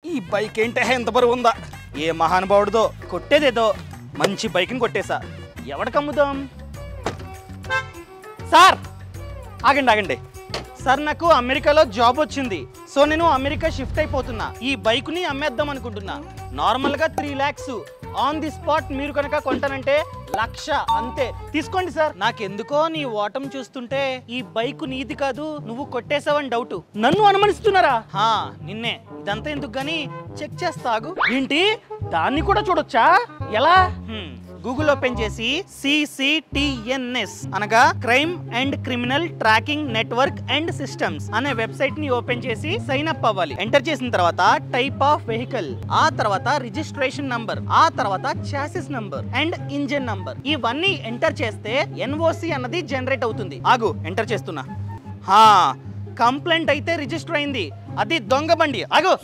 ఈ బైక్ ఏంటే ఎంత బరువు ఉందా? ఏ మహానుభావుడిదో కొట్టేదేదో మంచి బైక్ని కొట్టేసా. ఎవడికి అమ్ముదాం? సార్ ఆగండి ఆగండి సార్, నాకు అమెరికాలో జాబ్ వచ్చింది. సో నేను అమెరికా షిఫ్ట్ అయిపోతున్నా. ఈ బైక్ని అమ్మేద్దాం అనుకుంటున్నా. నార్మల్గా 3 lakhs ఆన్ ది స్పాట్. మీరు కనుక కొంటానంటే 1,00,000 అంతే. తీసుకోండి సార్. నాకెందుకో నీ ఓటం చూస్తుంటే ఈ బైక్ నీది కాదు, నువ్వు కొట్టేసావని డౌట్. నన్ను అనుమానిస్తున్నారా? నిన్నే. ఇదంతా ఎందుకు గానీ చెక్ చేస్తాగు. ఏంటి, దాన్ని కూడా చూడొచ్చా? ఎలా? గూగుల్ ఓపెన్ చేసి CCTNS అనగా crime and criminal tracking network and systems అనే వెబ్సైట్ ని ఓపెన్ చేసి సైన్ అప్ అవ్వాలి. ఎంటర్ చేసిన తర్వాత టైప్ ఆఫ్ వెహికల్, ఆ తర్వాత రిజిస్ట్రేషన్ నంబర్, ఆ తర్వాత chassis number and engine number. ఇవన్నీ ఎంటర్ చేస్తే NOC అన్నది జనరేట్ అవుతుంది. ఆగు, ఎంటర్ చేస్తున్నా. కంప్లైంట్ అయితే రిజిస్టర్ అయింది. అది దొంగ బండి. ఆగు.